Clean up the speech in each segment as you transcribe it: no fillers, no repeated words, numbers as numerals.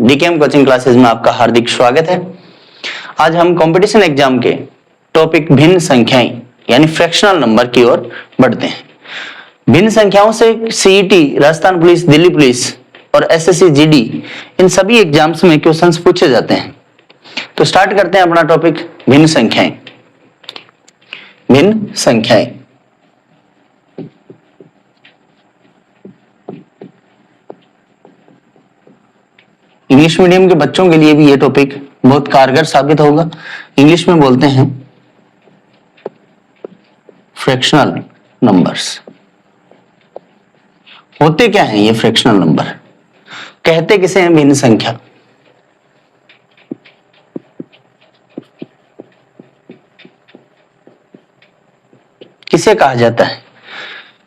डीकेएम coaching classes में आपका हार्दिक स्वागत है। आज हम कंपटीशन एग्जाम के टॉपिक भिन्न संख्याएं यानी फ्रैक्शनल नंबर की ओर बढ़ते हैं। भिन्न संख्याओं से CET, Rajasthan police, Delhi police और एसएससी जीडी इन सभी एग्जाम्स में क्वेश्चंस पूछे जाते हैं। तो स्टार्ट करते हैं अपना टॉपिक भिन्न संख्याएं। भिन्न संख्याएं इंग्लिश मीडियम के बच्चों के लिए भी ये टॉपिक बहुत कारगर साबित होगा। इंग्लिश में बोलते हैं फ्रैक्शनल नंबर्स। होते क्या हैं ये फ्रैक्शनल नंबर? कहते किसे हैं भिन्न संख्या? किसे कहा जाता है?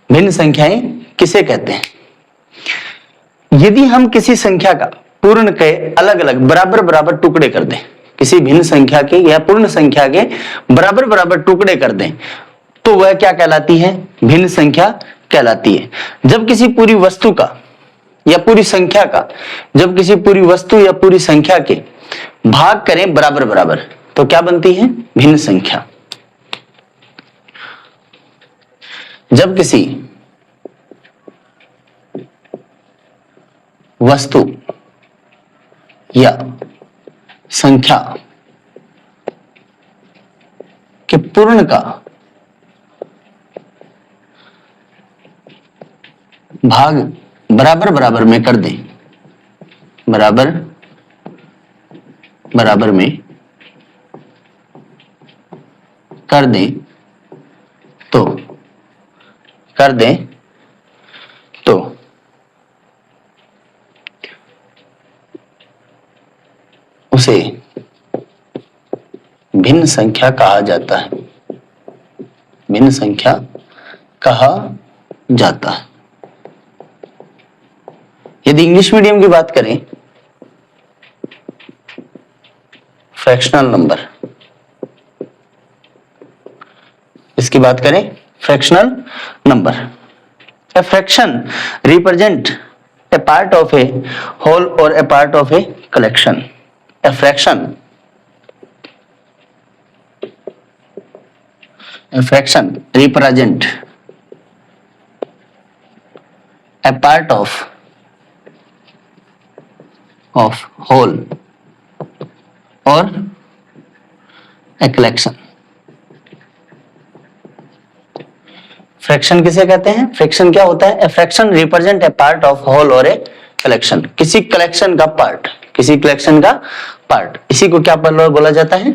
भिन्न संख्याएं किसे कहते हैं? यदि हम किसी संख्या का पूर्ण के अलग अलग बराबर बराबर टुकड़े कर दें, किसी भिन्न संख्या के या पूर्ण संख्या के बराबर बराबर टुकड़े कर दें, तो वह क्या कहलाती है? भिन्न संख्या कहलाती है। जब किसी पूरी वस्तु का या पूरी संख्या का, जब किसी पूरी वस्तु या पूरी संख्या के भाग करें बराबर बराबर, तो क्या बनती है? भिन्न संख्या। जब किसी वस्तु या संख्या के पूर्ण का भाग बराबर बराबर में कर दें, बराबर बराबर में कर दें तो उसे भिन्न संख्या कहा जाता है। भिन्न संख्या कहा जाता है। यदि इंग्लिश मीडियम की बात करें, फ्रैक्शनल नंबर, इसकी बात करें fractional number. A fraction represent a part of a whole or a part of a collection. A fraction represent a part of whole or a collection. Fraction किसे कहते हैं? Fraction क्या होता है? A fraction represent a part of whole और a collection. किसी collection का part, किसी कलेक्शन का पार्ट, इसी को क्या बोला जाता है?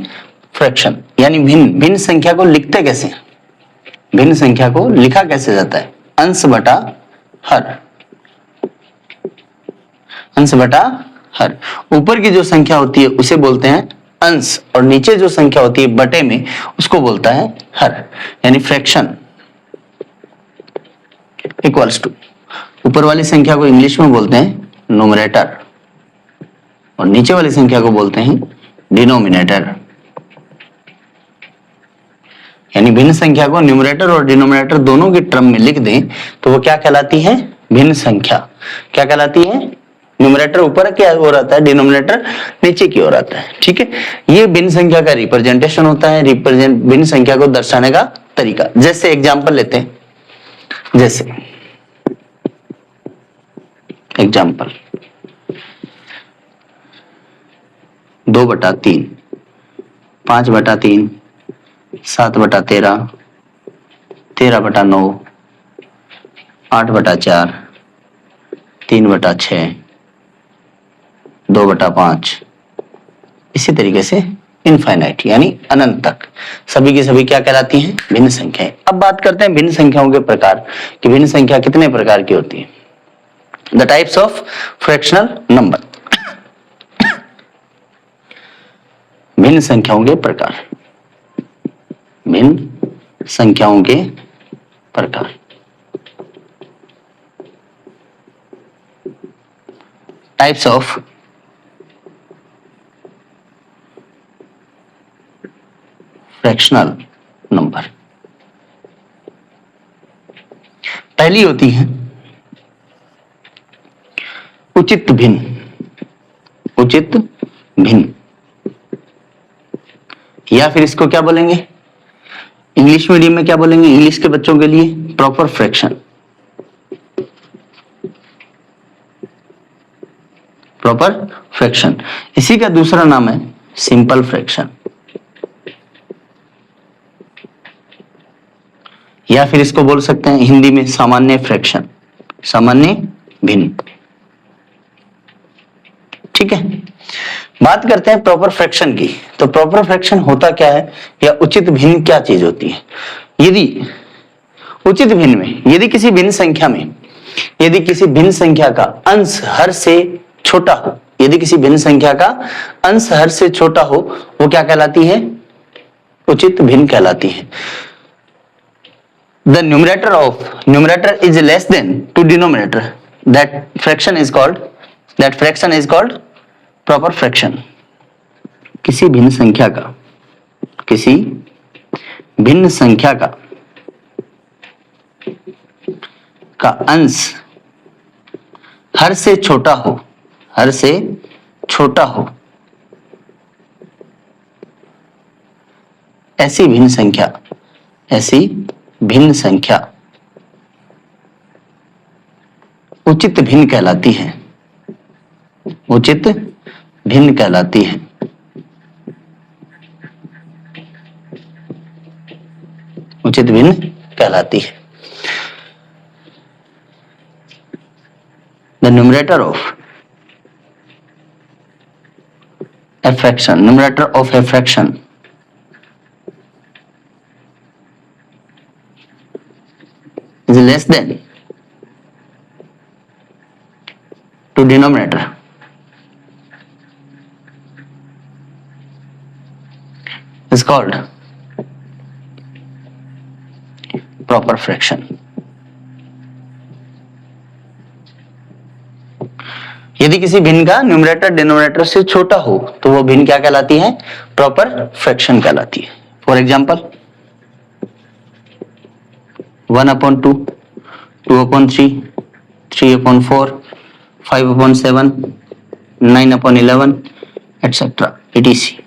फ्रैक्शन। यानी भिन्न। भिन्न संख्या को लिखते कैसे? भिन्न संख्या को लिखा कैसे जाता है? अंश बटा हर। अंश बटा हर। ऊपर की जो संख्या होती है उसे बोलते हैं अंश, और नीचे जो संख्या होती है बटे में, उसको बोलता है हर। यानी फ्रैक्शन इक्वल्स टू, ऊपर वाली संख्या को इंग्लिश में बोलते हैं न्यूमरेटर और नीचे वाली संख्या को बोलते हैं डिनोमिनेटर। यानी भिन्न संख्या को न्यूमरेटर और डिनोमिनेटर दोनों की टर्म में लिख दें तो वो क्या कहलाती है? भिन्न संख्या। क्या कहलाती है? न्यूमरेटर ऊपर की ओर आता है, डिनोमिनेटर नीचे की ओर आता है। ठीक है, ये भिन्न संख्या का रिप्रेजेंटेशन होता है, भिन्न संख्या को दर्शाने का तरीका। जैसे एग्जाम्पल लेते हैं, जैसे एग्जाम्पल 2/3, 5/3, 7/13, 13/9, 8/4, 3/6, 2/5, इसी तरीके से इनफाइनाइट यानी अनंत तक सभी की सभी क्या कहलाती हैं? भिन्न संख्याएं। अब बात करते हैं भिन्न संख्याओं के प्रकार कि भिन्न संख्या कितने प्रकार की होती है। The types of fractional number. भिन्न संख्याओं के प्रकार। भिन्न संख्याओं के प्रकार। Types of fractional number. पहली होती है उचित भिन्न। उचित भिन्न। या फिर इसको क्या बोलेंगे, इंग्लिश मीडियम में क्या बोलेंगे, इंग्लिश के बच्चों के लिए प्रॉपर फ्रैक्शन। प्रॉपर फ्रैक्शन, इसी का दूसरा नाम है सिंपल फ्रैक्शन, या फिर इसको बोल सकते हैं हिंदी में सामान्य फ्रैक्शन, सामान्य भिन्न। ठीक है, बात करते हैं प्रॉपर फ्रैक्शन की। तो प्रॉपर फ्रैक्शन होता क्या है, या उचित भिन्न क्या चीज होती है। यदि उचित भिन्न में, यदि किसी भिन्न संख्या में, यदि किसी भिन्न संख्या का अंश हर से छोटा हो, यदि किसी भिन्न संख्या का अंश हर से छोटा हो, वो क्या कहलाती है, उचित भिन्न कहलाती है। The numerator is less than to denominator. That fraction is called proper fraction. किसी भिन्न संख्या का अंश हर से छोटा हो, ऐसी भिन्न संख्या उचित भिन्न कहलाती है, उचित भिन्न कहलाती है। उचित भिन्न कहलाती है। The numerator of a fraction is less than to denominator is called proper fraction. यदि किसी भिन्न का न्यूमरेटर डिनोमिनेटर से छोटा हो तो वो भिन्न क्या कहलाती है, प्रॉपर फ्रैक्शन कहलाती है। For example 1/2, 2/3, 3/4, 5/7, 9/11 etcetera etc.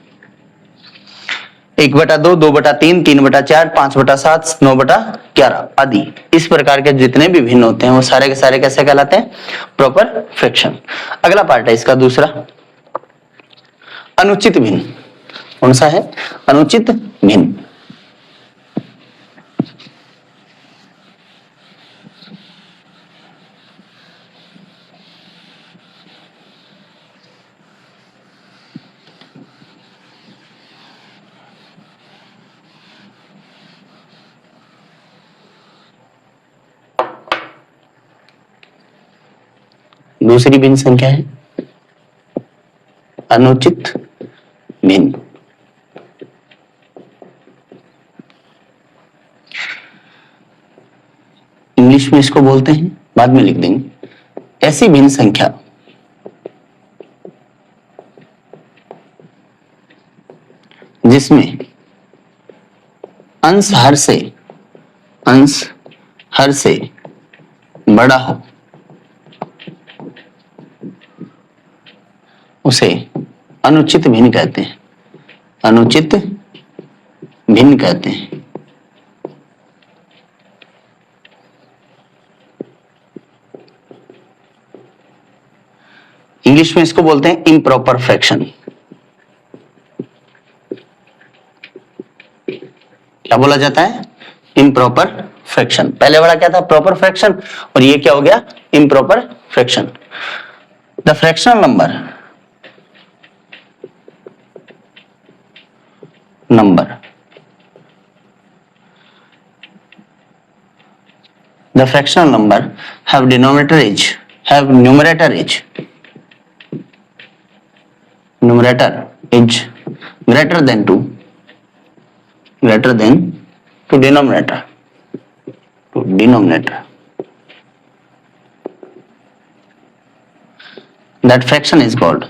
1/2, 2/3, 3/4, 5/7, 9/11 आदि इस प्रकार के जितने भी भिन्न होते हैं वो सारे के सारे कैसे कहलाते हैं, प्रॉपर फ्रैक्शन। अगला पार्ट है इसका दूसरा, अनुचित भिन्न। कौन सा है, अनुचित भिन्न। दूसरी भिन्न संख्या है अनुचित भिन्न। इंग्लिश में इसको बोलते हैं, बाद में लिख देंगे, ऐसी भिन्न संख्या जिसमें अंश हर से बड़ा हो उसे अनुचित भिन्न कहते हैं, अनुचित भिन्न कहते हैं। इंग्लिश में इसको बोलते हैं इम्प्रॉपर फ्रैक्शन। क्या बोला जाता है, इम्प्रॉपर फ्रैक्शन। पहले वाला क्या था, प्रॉपर फ्रैक्शन, और ये क्या हो गया, improper fraction. The fractional number the fractional number have numerator is greater than to denominator that fraction is called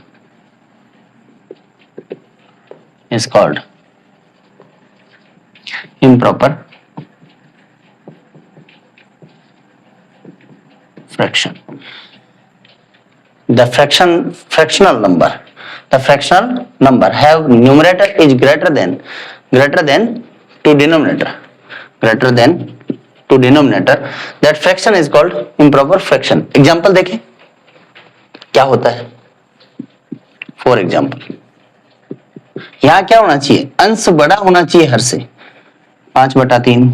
improper fraction. the fractional number have numerator is greater than to denominator, that fraction is called improper fraction. Example देखें क्या होता है. For example यहां क्या होना चाहिए, अंश बड़ा होना चाहिए हर से. 5/3,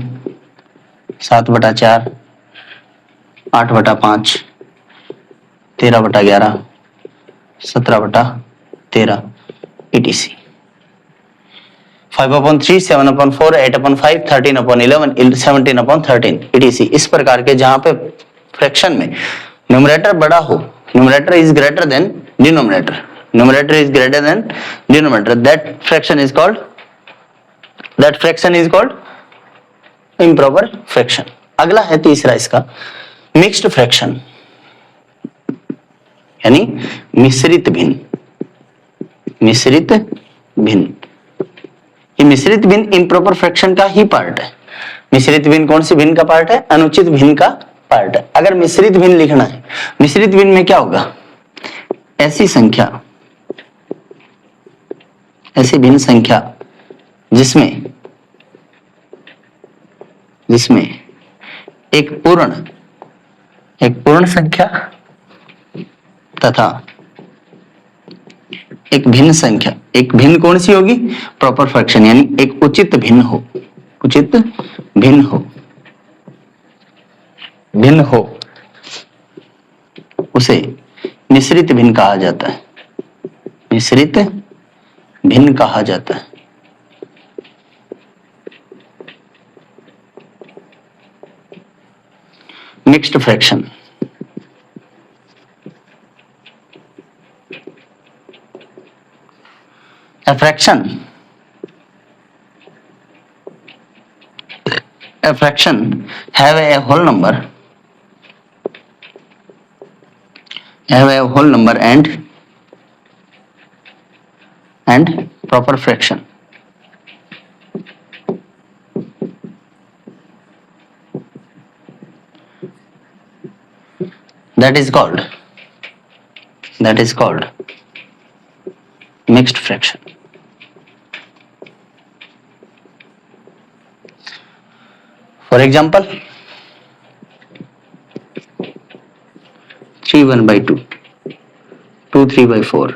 7/4, 8/5, 13/11, 17/13 etc. 5/3, 7/4, 8/5, 13/11, 17/13 etc. इस प्रकार के जहां पे फ्रैक्शन में न्यूमरेटर बड़ा हो, numerator is greater than denominator, that fraction is called improper fraction. अगला है तीसरा इसका मिक्स्ड फ्रैक्शन, यानी मिश्रित भिन्न. ये मिश्रित भिन्न इम्प्रॉपर फ्रैक्शन का ही पार्ट है. मिश्रित भिन्न कौन सी भिन्न का पार्ट है, अनुचित भिन्न का पार्ट है. अगर मिश्रित भिन्न लिखना है, मिश्रित भिन्न में क्या होगा, ऐसी भिन्न संख्या जिसमें एक पूर्ण संख्या तथा एक भिन्न संख्या, एक भिन्न कौन सी होगी, प्रॉपर फ्रैक्शन, यानी एक उचित भिन्न हो, उसे मिश्रित भिन्न कहा जाता है. Mixed fraction. A fraction have a whole number and proper fraction. That is called mixed fraction. For example, 3/1/2, 2/3/4,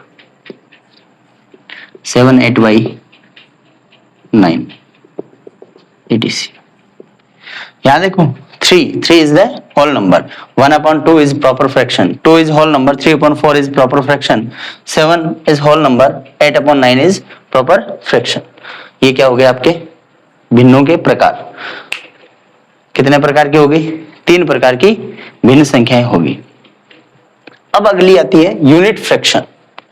7/8/9 etc. यहाँ देखो 3 is the whole number, 1/2 is proper fraction, 2 is whole number, 3/4 is proper fraction, 7 is whole number, 8/9 is proper fraction. ये क्या हो गया आपके भिन्नों के प्रकार. कितने प्रकार की होगी, 3 प्रकार की भिन्न संख्याएं होगी. अब अगली आती है यूनिट फ्रैक्शन.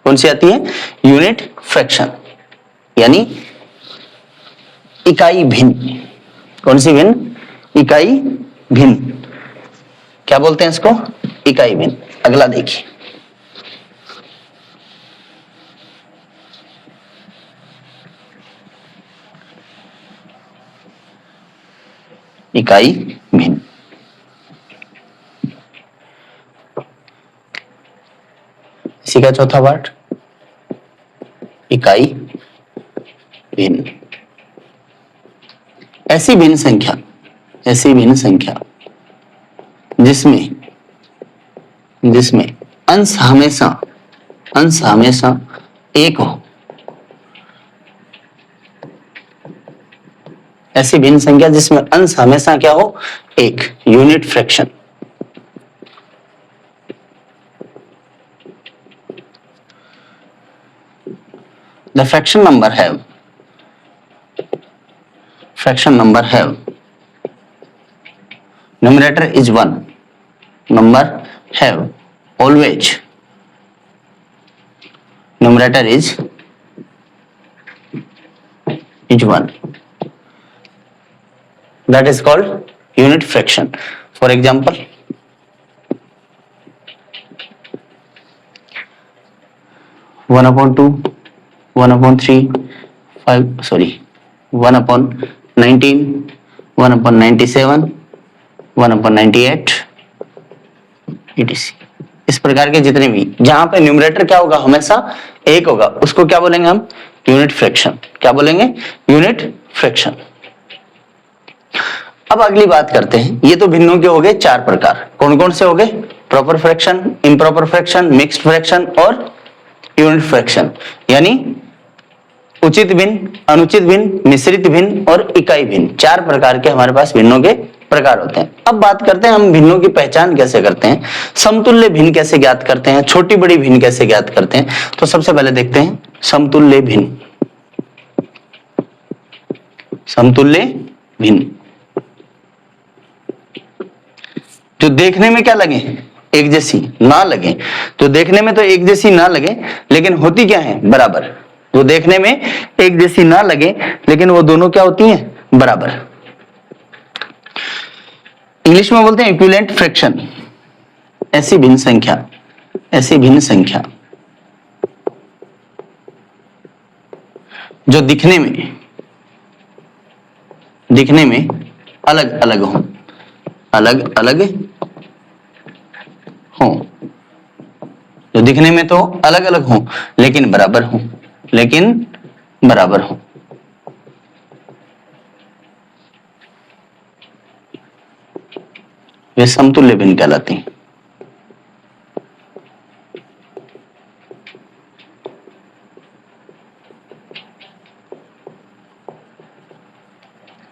कौन सी आती है, यूनिट फ्रैक्शन, यानी इकाई भिन्न. कौन सी भिन्न, इकाई भिन्न. क्या बोलते हैं इसको, इकाई भिन्न. अगला देखिए, इकाई भिन्न. इसी का चौथा पार्ट इकाई भिन्न. ऐसी भिन्न संख्या जिसमें अंश हमेशा एक हो. ऐसी भिन्न संख्या जिसमें अंश हमेशा क्या हो, एक. Unit fraction. The fraction number have numerator is 1, number have always numerator is 1. That is called unit fraction. For example, 1/2, 1/3, 1/19, 1/97, 1/98 etc. इस प्रकार के जितने भी, जहां पे न्यूमरेटर क्या होगा, हमेशा एक होगा, उसको क्या बोलेंगे हम, यूनिट फ्रैक्शन। क्या बोलेंगे, यूनिट फ्रैक्शन। अब अगली बात करते हैं, ये तो भिन्नों के हो गए 4 प्रकार। कौन कौन से हो गए, proper fraction, improper fraction, mixed fraction और यूनिट फ्रैक्शन, यानी उचित भिन्न, अनुचित भिन्न, मिश्रित भिन्न और इकाई भिन्न। 4 प्रकार के हमारे पास भिन्नों के प्रकार होते हैं। अब बात करते हैं हम भिन्नों की पहचान कैसे करते हैं, समतुल्य भिन्न कैसे ज्ञात करते हैं, छोटी बड़ी भिन्न कैसे ज्ञात करते हैं। तो सबसे पहले देखते हैं समतुल्य भिन्न। समतुल्य भिन्न जो देखने में क्या लगे, एक जैसी ना लगे, तो देखने में तो एक जैसी ना लगे, लेकिन होती क्या है, बराबर। वो देखने में एक जैसी ना लगे, लेकिन वो दोनों क्या होती हैं, बराबर। इंग्लिश में बोलते हैं इक्विवेलेंट फ्रैक्शन। ऐसी भिन्न संख्या, ऐसी भिन्न संख्या जो दिखने में अलग अलग हो, अलग अलग हो, जो दिखने में तो अलग अलग हो लेकिन बराबर हो, लेकिन बराबर हो। वे समतुल्य भिन्न कहलाती हैं।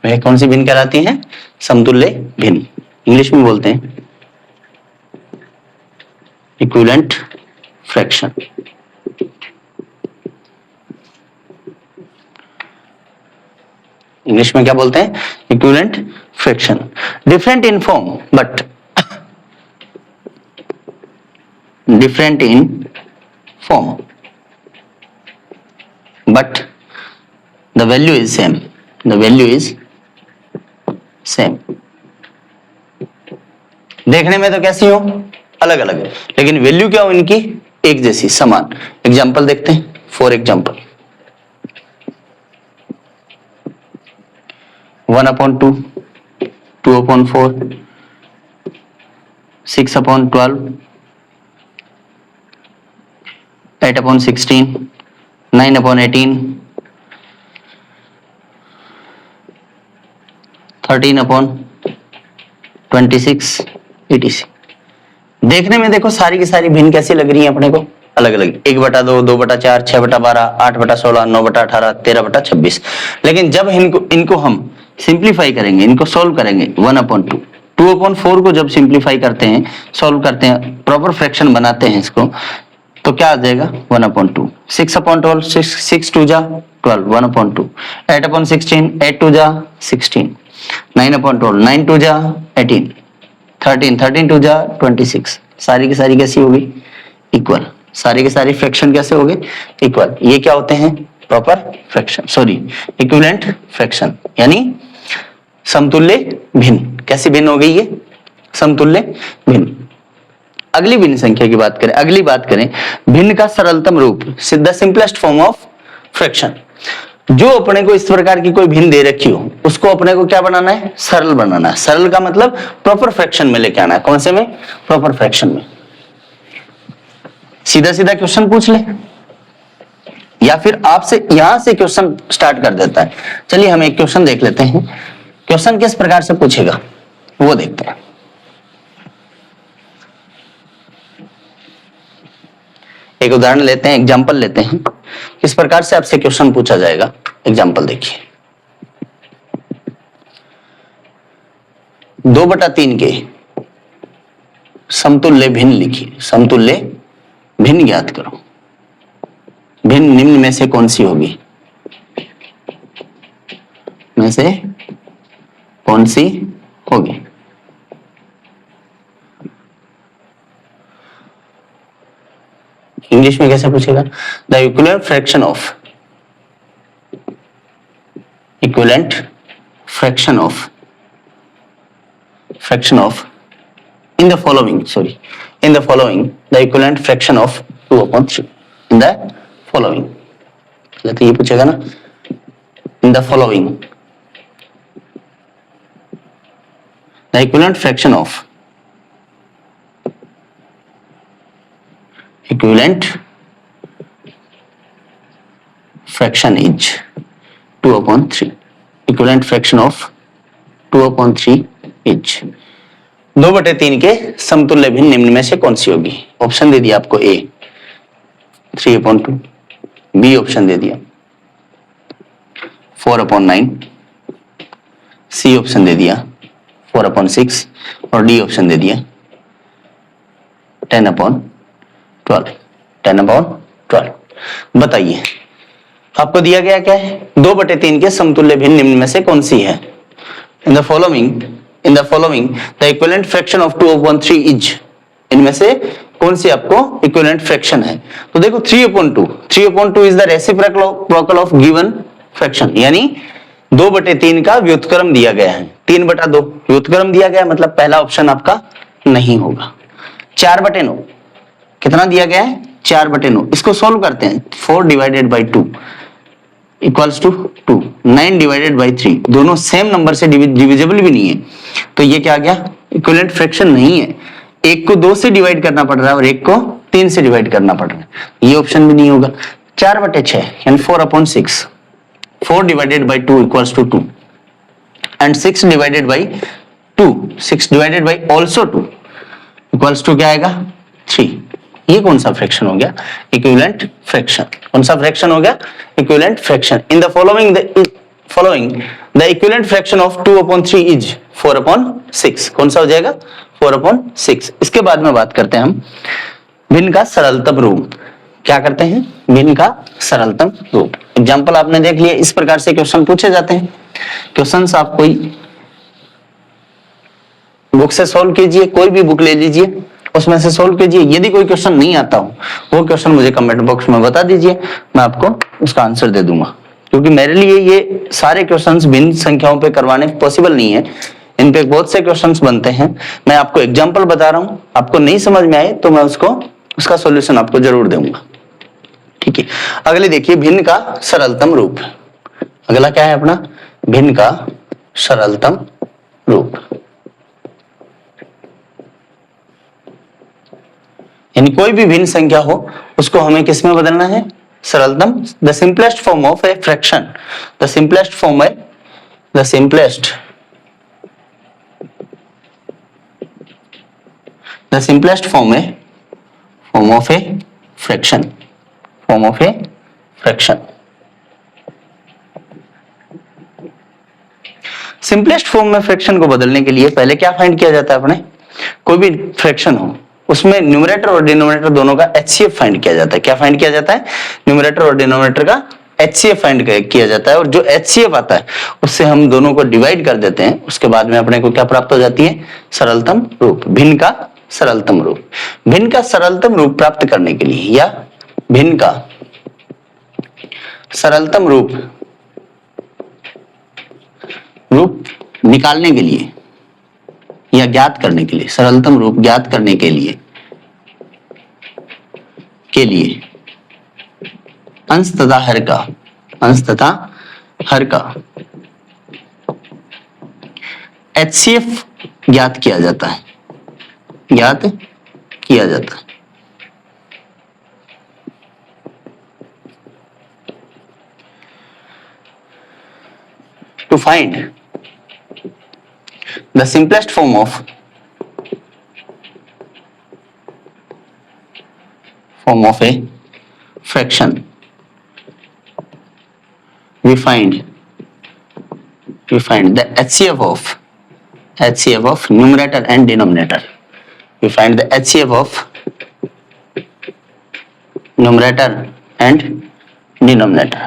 वह कौन सी भिन्न कहलाती हैं, समतुल्य भिन्न। इंग्लिश में बोलते हैं इक्विवेलेंट फ्रैक्शन। इंग्लिश में क्या बोलते हैं, equivalent fraction. Different in form but different in form but the value is same, the value is same। देखने में तो कैसी हो, अलग अलग, लेकिन वैल्यू क्या हो इनकी, एक जैसी, समान। एग्जांपल देखते हैं, फॉर एग्जांपल 1/2, 2/4, 6/12, 8/16, 9/18, 13/26 etc। देखने में देखो सारी की सारी भिन्न कैसी लग रही है अपने को, अलग अलग, 1/2, 2/4, 6/12, 8/16, 9/18, 13/26। लेकिन जब इनको हम सिंप्लीफाई करेंगे, इनको सोल्व करेंगे, 1/2, 2/4 को जब सिंप्लीफाई करते हैं, सोल्व करते हैं, प्रॉपर फ्रैक्शन बनाते हैं इसको, तो क्या आ जाएगा, 1/2, 6/12, 6 2 जा 12, 1/2, 8/16, 8 2 जा 16, 9/12, 9 2 जा 18, 13, 13 2 जा 26। सारी की सारी कैसी होगी, इक्वल। सारी की सारी फ्रैक्शन कैसे हो गए, इक्वल। ये क्या होते हैं, proper fraction, sorry equivalent fraction, यानी समतुल्य भिन्न। कैसी भिन्न हो गई ये, समतुल्य भिन्न। अगली भिन्न संख्या की बात करें, अगली बात करें भिन्न का सरलतम रूप, the simplest form of fraction. जो अपने को इस प्रकार की कोई भिन्न दे रखी हो, उसको अपने को क्या बनाना है, सरल बनाना है। सरल का मतलब प्रॉपर फ्रैक्शन में लेके आना है। कौन से में, प्रॉपर फ्रैक्शन में। सीधा सीधा क्वेश्चन पूछ ले, या फिर आपसे यहां से क्वेश्चन स्टार्ट कर देता है। चलिए हम एक क्वेश्चन देख लेते हैं, क्वेश्चन किस प्रकार से पूछेगा वो देखते हैं। एक उदाहरण लेते हैं, एग्जाम्पल लेते हैं, किस प्रकार से आपसे क्वेश्चन पूछा जाएगा। एग्जाम्पल देखिए, 2/3 के समतुल्य भिन्न लिखिए, समतुल्य भिन्न ज्ञात करो। भिन्न निम्न में से कौन सी होगी, में से कौन सी होगी। इंग्लिश में कैसे पूछेगा, the equivalent fraction of, equivalent fraction of, fraction of in the following, sorry, in the following, the equivalent fraction of 2/3 in the following। तो ये पूछेगा ना, in the following the equivalent fraction of equivalent fraction is 2/3। Equivalent fraction of 2/3 is 2/3 के समतुल्य भिन्न निम्न में से कौन सी होगी? ऑप्शन दे दिया आपको, ए 3/2, बी ऑप्शन दे दिया 4/9, सी ऑप्शन दे दिया 4/6 और डी ऑप्शन दे दिया 10/12। 10/12 बताइए आपको दिया गया क्या है? 2/3 के समतुल्य भिन्न निम्न में से कौन सी है? इन the following the equivalent fraction of 2/3 is, इनमें से कौन सी आपको इक्विवेलेंट फ्रैक्शन है? तो देखो 3/2 is the reciprocal of given fraction, यानी 2/3 का व्युत्क्रम दिया गया है। 3/2 व्युत्क्रम दिया गया, मतलब पहला ऑप्शन आपका नहीं होगा। 4/9 कितना दिया गया है? 4/9। इसको सोल्व करते हैं। 4/2 इक्वल्स टू 2, 9/3, दोनों सेम नंबर से डिविजिबल भी नहीं है, तो ये क्या आ गया? इक्विवेलेंट फ्रैक्शन नहीं है। एक को 2 से डिवाइड करना पड़ रहा है और एक को 3 से डिवाइड करना पड़ रहा है, ये ऑप्शन भी नहीं होगा। 4/6 यानी 4/6, 4/2 equals to 2 and 6/2, 6 also 2 equals to क्या आएगा? 3। ये कौन सा फ्रैक्शन हो गया? Equivalent fraction. कौन सा फ्रैक्शन हो गया? Equivalent fraction. In the following the equivalent fraction of 2/3 is 4/6। कौन सा हो जाएगा? 4/6। इसके बाद में बात करते हैं हम भिन्न का सरलतम रूप। क्या करते हैं? भिन्न का सरलतम रूप। एग्जाम्पल आपने देख लिया, इस प्रकार से क्वेश्चन पूछे जाते हैं। क्वेश्चंस आप कोई बुक से सोल्व कीजिए, कोई भी बुक ले लीजिए, उसमें से सोल्व कीजिए। यदि कोई क्वेश्चन नहीं आता हो, वो क्वेश्चन मुझे कमेंट बॉक्स में बता दीजिए, मैं आपको उसका आंसर दे दूंगा। क्योंकि मेरे लिए ये सारे क्वेश्चंस भिन्न संख्याओं पे करवाने पॉसिबल नहीं है, इन पे बहुत से क्वेश्चंस बनते हैं। मैं आपको एग्जांपल बता रहा हूं, आपको नहीं समझ में आए तो मैं उसका सॉल्यूशन आपको जरूर दूंगा। ठीक है, अगले देखिए भिन्न का सरलतम रूप। अगला क्या है अपना? भिन्न का सरलतम रूप। यानी कोई भी भिन्न संख्या हो उसको हमें किस में बदलना है? सरलतम। The simplest form of a fraction, the simplest form of a fraction, simplest form में फ्रैक्शन को बदलने के लिए पहले क्या फाइंड किया जाता है अपने? कोई भी फ्रैक्शन हो उसमें न्यूमरेटर और डिनोमिनेटर दोनों का एचसीएफ फाइंड किया जाता है। क्या फाइंड किया जाता है? न्यूमरेटर और डिनोमिनेटर का एचसीएफ फाइंड किया जाता है, और जो एचसीएफ आता है उससे हम दोनों को डिवाइड कर देते हैं। उसके बाद में अपने को क्या प्राप्त हो जाती है? सरलतम रूप, भिन्न का सरलतम रूप। भिन्न का सरलतम रूप प्राप्त करने के लिए या भिन्न का सरलतम रूप निकालने के लिए या ज्ञात करने के लिए, सरलतम रूप ज्ञात करने के लिए अंश तथा हर का एचसीएफ ज्ञात किया जाता है, To find the simplest form of a fraction, we find the HCF of numerator and denominator. We find the HCF of numerator and denominator.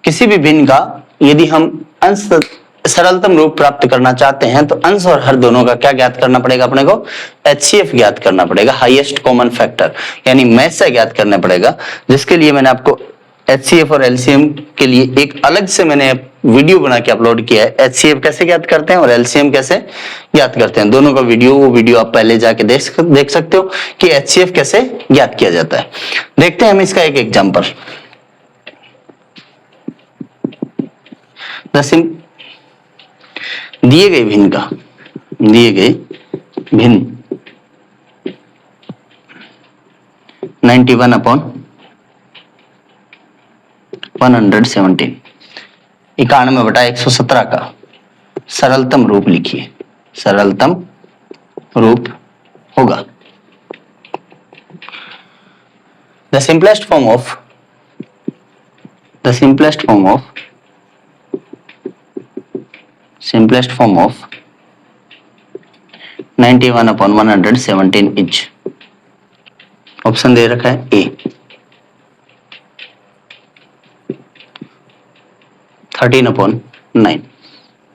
किसी भी भिन्न का यदि हम अंश सरलतम रूप प्राप्त करना चाहते हैं तो अंश और हर दोनों का क्या ज्ञात करना पड़ेगा? अपने को एचसीएफ ज्ञात करना पड़ेगा, हाईएस्ट कॉमन फैक्टर, यानी मैथ से ज्ञात करना पड़ेगा। जिसके लिए मैंने आपको एचसीएफ और एलसीएम के लिए एक अलग से मैंने वीडियो बना के अपलोड किया है। एचसीएफ कैसे ज्ञात करते हैं और एलसीएम कैसे ज्ञात करते हैं, दोनों का वीडियो आप पहले जाके देख सकते हो कि एचसीएफ कैसे ज्ञात किया जाता है। देखते हैं हम इसका एक एग्जाम्पल। दिए गए भिन्न 91 अपॉन 117, 91/117 का सरलतम रूप लिखिए, सरलतम रूप होगा the simplest form of 91/117 is, option दे रखा है A 13/9,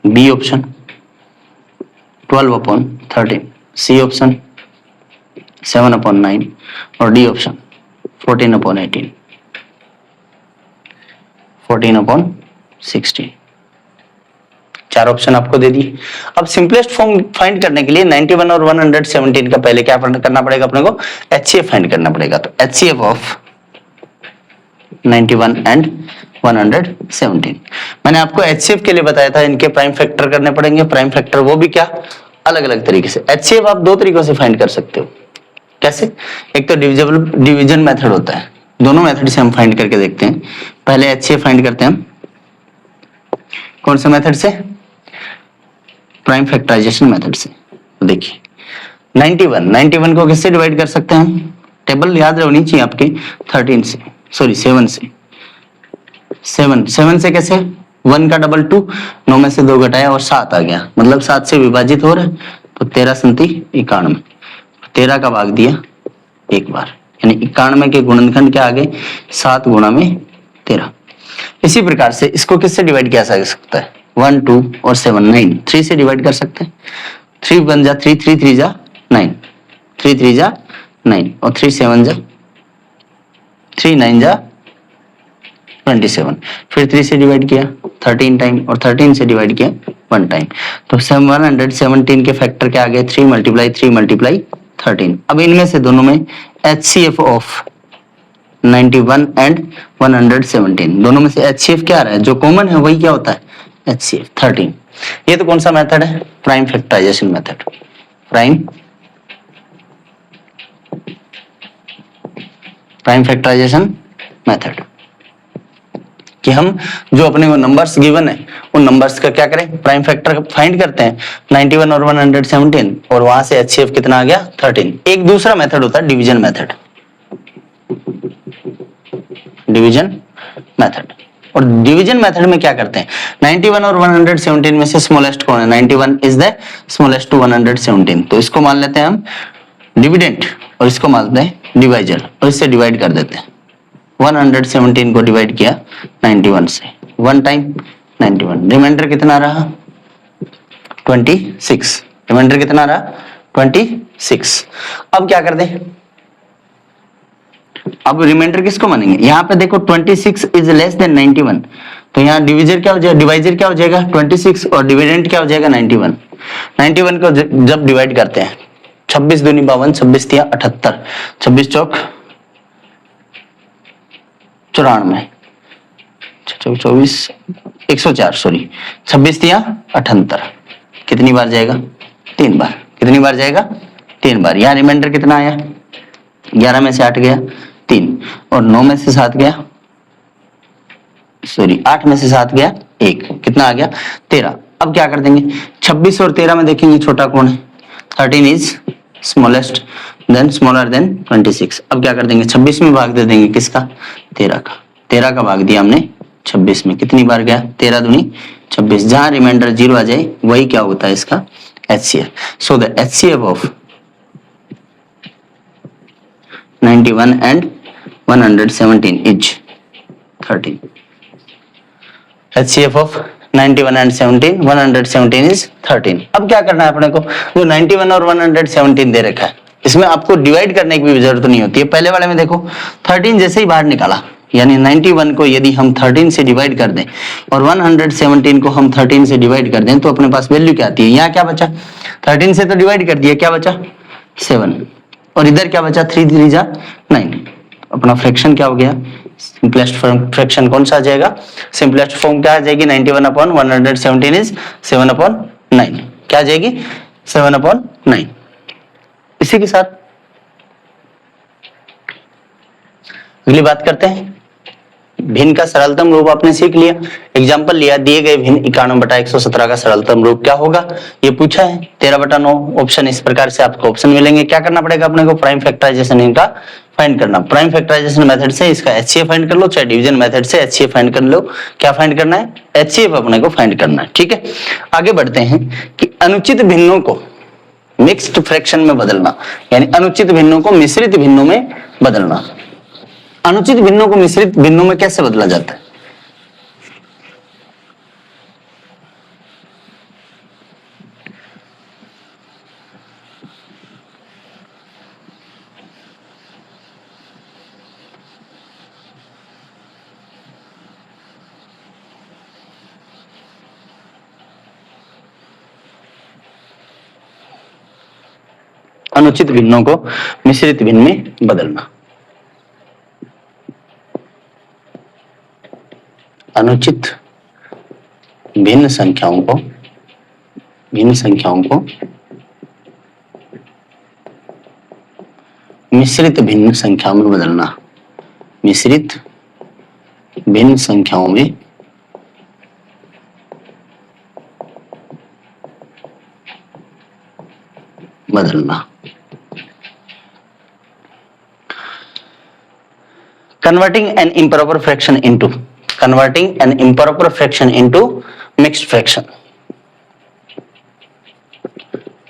B option 12/13, C option 7/9 और डी ऑप्शन 14/18, 14/16। चार ऑप्शन आपको दे दी। अब सिंपलेस्ट फॉर्म फाइंड करने के लिए 91 और 117 का पहले क्या करना पड़ेगा अपने को, HCF फाइंड करना पड़ेगा। तो HCF ऑफ 91 एंड 117, मैंने आपको HCF के लिए बताया था इनके प्राइम फैक्टर करने पड़ेंगे। प्राइम फैक्टर वो भी क्या, अलग अलग तरीके से। HCF आप दो तरीकों से फाइंड कर सकते हो। कैसे, एक तो डिवीजन मेथड होता है, दोनों मेथड से हम फाइंड करके देखते हैं। पहले HCF फाइंड करते हैं हम कौन से मेथड से, प्राइम फैक्टराइजेशन मेथड से। तो देखिए 91 को किससे डिवाइड कर सकते हैं हम, टेबल याद रहनी चाहिए आपके, 7 से 7 से कैसे, 1 का डबल 2, 9 में से 2 घटाया और 7 आ गया, मतलब 7 से विभाजित हो रहा है। तो 13 संति 91, 13 का भाग दिया एक बार, यानी 91 के गुणनखंड क्या आ गए, 7 गुणा में 13। इसी प्रकार से इसको किससे डिवाइड किया जा सकता है, 1 2 और 7 9, 3 से डिवाइड कर सकते हैं। 3 1 जा 3, 3 3 जा 9, 3 3 जा 9 और 3 7 जा 3 9 जा 27, फिर 3 से डिवाइड किया 13 टाइम और 13 से डिवाइड किया 1 टाइम। तो 117 के फैक्टर क्या आ गए, 3 × 13। अब इनमें से दोनों में HCF ऑफ 91 एंड 117, दोनों में से HCF क्या आ रहा है, जो कॉमन है वही क्या होता है, HCF 13। ये तो कौन सा मेथड है, prime factorisation method. Prime factorisation method कि हम जो अपने को नंबर्स गिवन है उन नंबर्स का क्या करें, प्राइम फैक्टर फाइंड करते हैं 91 और 117 और वहां से HCF कितना आ गया, 13। एक दूसरा मेथड होता है डिवीजन मेथड, और डिवीजन मेथड में क्या करते हैं, 91 और 117 में से स्मॉलेस्ट कौन है, 91 इज द स्मॉलेस्ट टू 117, तो इसको मान लेते हैं हम डिविडेंट और इसको मानते हैं डिवाइजर और इससे डिवाइड कर देते हैं। 117 को डिवाइड किया 91 से, 1 टाइम 91, रिमाइंडर कितना रहा 26, रिमाइंडर कितना रहा 26। अब क्या कर दें, अब रिमाइंडर किसको मानेंगे, यहाँ पे देखो 26 इज लेस देन 91, तो यहाँ डिवाइजर क्या हो जाएगा 26 और डिविडेंड क्या हो जाएगा 91। 91 को जब डिवाइड करते हैं 26 दूनी 52, 26 तिया 78, 26 चौक 94, 24 104 सॉरी 26 तिया 78, कितनी बार जाएगा 3 बार, कितनी बार जाएगा 3 बार। यहाँ रिमाइंडर कितना आया, 11 में से 8 गया 3 और 9 में से 7 गया, सॉरी 8 में से 7 गया 1, कितना आ गया 13। अब क्या कर देंगे, 26 और 13 में देखेंगे छोटा कौन है, 13 is smallest than smaller than 26। अब क्या कर देंगे, 26 में भाग दे देंगे किसका, 13 का भाग दिया हमने 26 में, कितनी बार गया 13 दूनी 26, जहां रिमाइंडर 0 आ जाए वही क्या होता है इसका HCF। So the HCF of 91 and 117 is 13। HCF of 91 and 117 is 13। अब क्या करना है अपने को, जो 91 और 117 दे रखा है इसमें आपको डिवाइड करने की भी जरूरत नहीं होती है। पहले वाले में देखो 13 जैसे ही बाहर निकाला, यानी 91 को यदि हम 13 से डिवाइड कर दें और 117 को हम 13 से डिवाइड कर दें तो अपने पास वैल्यू क्या आती है, यहाँ क्या बचा, 13 से तो डिवाइड कर दिया, क्या बचा 7 और इधर क्या बचा 3 3 जा 9। अपना फ्रैक्शन क्या हो गया, सिंपलेस्ट फ्रैक्शन कौन सा आ जाएगा, सिंपलेस्ट फॉर्म क्या आ जाएगी, 91 अपॉन 117 इज 7/9, क्या आ जाएगी 7/9। इसी के साथ अगली बात करते हैं। भिन्न का सरलतम रूप आपने सीख लिया, एग्जाम्पल लिया, दिए गए भिन्न 91/117 का सरलतम रूप क्या होगा ये पूछा है। 13/9 ऑप्शन इस प्रकार से आपको ऑप्शन मिलेंगे। क्या करना पड़ेगा अपने को, प्राइम फैक्टराइजेशन इनका फाइंड करना। प्राइम फैक्टराइजेशन मेथड से इसका एचसीएफ फाइंड कर लो, चाहे डिवीजन मेथड से एचसीएफ फाइंड कर लो। क्या फाइंड करना है, एचसीएफ अपने को फाइंड करना है। ठीक है, आगे बढ़ते हैं कि अनुचित भिन्नों को मिक्स्ड फ्रैक्शन में बदलना, यानी अनुचित भिन्नों को मिश्रित भिन्नों में बदलना। अनुचित भिन्नों को मिश्रित भिन्नों में कैसे बदला जाता है? अनुचित भिन्नों को मिश्रित भिन्न में बदलना। अनुचित भिन्न संख्याओं को मिश्रित भिन्न संख्याओं में बदलना। मिश्रित भिन्न संख्याओं में बदलना। Converting an improper fraction into mixed fraction.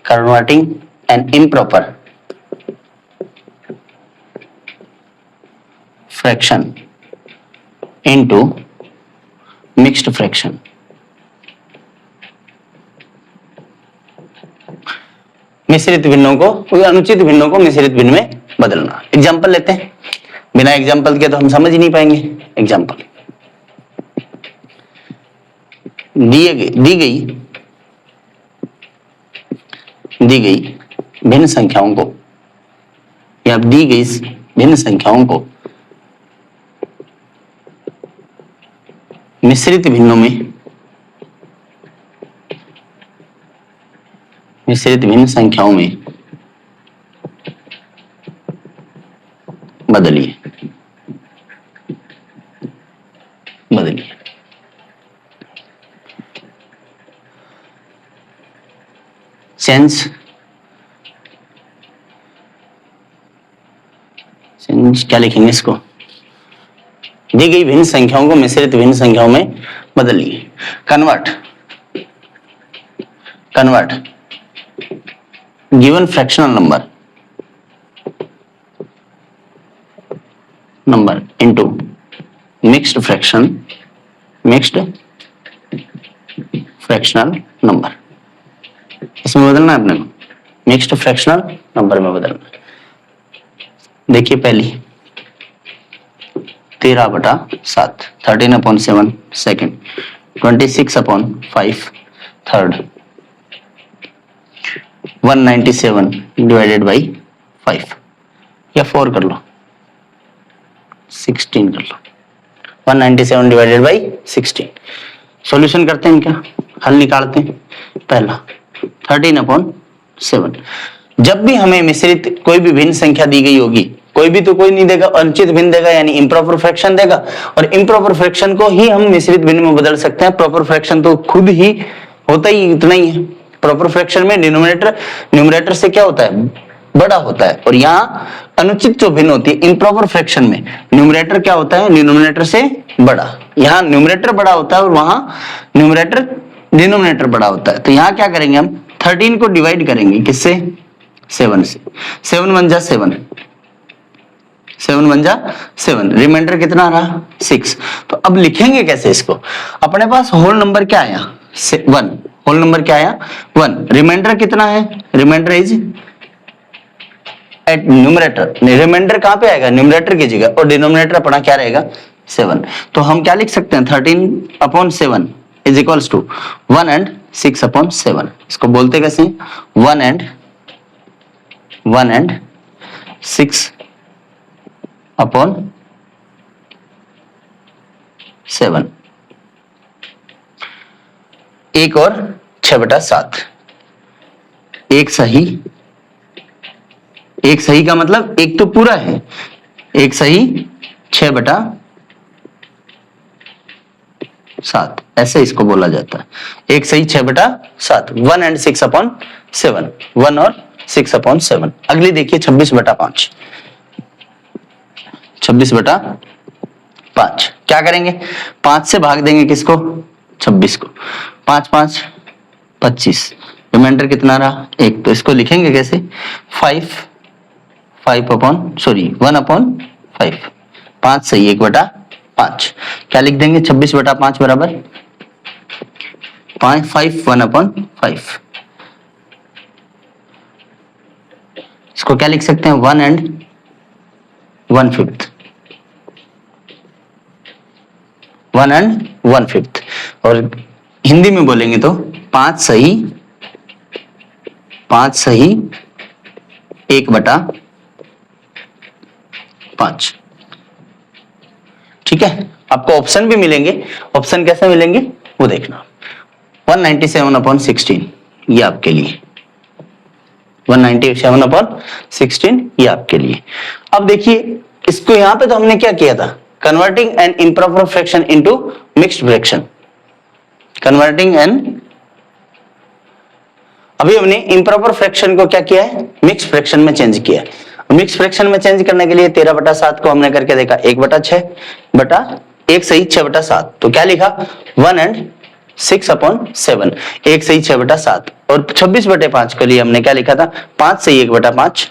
Converting an improper fraction into mixed fraction. मिश्रित भिन्नों को, अनुचित भिन्नों को मिश्रित भिन्न में बदलना। एग्जाम्पल लेते हैं, बिना एग्जाम्पल के तो हम समझ ही नहीं पाएंगे। एग्जाम्पल दी गई भिन्न संख्याओं को, या दी गई भिन्न संख्याओं को मिश्रित भिन्नों में, मिश्रित भिन्न संख्याओं में बदलिए। चेंज क्या लिखेंगे इसको, दी गई भिन्न संख्याओं को मिश्रित भिन्न संख्याओं में बदलिए। Convert given fractional number into mixed fractional number. इसमें बदलना है अपने को, मिक्स्ड फ्रैक्शनल नंबर में बदलना। देखिए पहली 13/7, 13/7 सेकेंड, 26/5 थर्ड, 197 डिवाइडेड बाई 5, या 4 कर लो, 16 कर लो, 197 डिवाइडेड बाई 16। सॉल्यूशन करते हैं इनका, हल निकालते हैं। पहला 13/7, जब भी हमें मिश्रित कोई भी भिन्न संख्या दी गई होगी, कोई भी तो कोई नहीं देगा, अनुचित भिन्न देगा यानी इम्प्रॉपर फ्रैक्शन देगा, और इम्प्रॉपर फ्रैक्शन को ही हम मिश्रित भिन्न में बदल सकते हैं। प्रॉपर फ्रैक्शन तो खुद ही होता ही इतना ही है। प्रॉपर फ्रैक्शन में डिनोमिनेटर न्यूमरेटर से क्या होता है, बड़ा होता है, और यहाँ अनुचित जो भिन्न होती है इम्प्रॉपर फ्रैक्शन में न्यूमरेटर क्या होता है, डिनोमिनेटर से बड़ा। यहाँ न्यूमरेटर बड़ा होता है और वहां न्यूमरेटर डिनोमिनेटर बड़ा होता है। तो यहाँ क्या करेंगे हम, 13 को डिवाइड करेंगे किससे, 7 से। 7 1 जा 7, 7 1 जा 7, रिमाइंडर कितना रहा 6। तो अब लिखेंगे कैसे इसको, अपने पास होल नंबर क्या आया 1, होल नंबर क्या आया 1, रिमाइंडर कितना है, remainder is at numerator, remainder कहां पे आएगा, न्यूमरेटर की जगह, और डिनोमिनेटर अपना क्या रहेगा 7। तो हम क्या लिख सकते हैं, 13/7 इज इक्वल्स टू 1 and 6/7। इसको बोलते कैसे, 1 and 6/7, 1 और 6/7, एक सही एक सही का मतलब एक तो पूरा है, एक सही 6/7, ऐसे इसको बोला जाता है। एक सही 6/7, 1 and 6/7, 1 और 6/7। अगली देखिए 26/5, 26/5 क्या करेंगे, 5 से भाग देंगे किसको, 26 को, 5 5 25, रिमाइंडर कितना रहा 1, तो इसको लिखेंगे कैसे, 1/5, 5 सही 1/5, क्या लिख देंगे, 26/5 बराबर 5 1/5। इसको क्या लिख सकते हैं, 1 and 1/5, 1 and 1/5। और हिंदी में बोलेंगे तो 5 सही 1/5। ठीक है, आपको ऑप्शन भी मिलेंगे, ऑप्शन कैसे मिलेंगे वो देखना। 197/16 ये आपके लिए, 197/16 ये आपके लिए। अब देखिए इसको यहां पे तो हमने क्या किया था, converting an improper fraction into mixed fraction, converting an, अभी हमने इम्प्रॉपर फ्रैक्शन को क्या किया है, मिक्स्ड फ्रैक्शन में चेंज किया है। मिक्स फ्रैक्शन में चेंज करने के लिए 13/7 को हमने करके देखा 1/6 बटा 1 सही 6/7, तो क्या लिखा 1 and 6/7, 1 सही 6/7। और 26/5 के लिए हमने क्या लिखा था, 5 सही 1/5,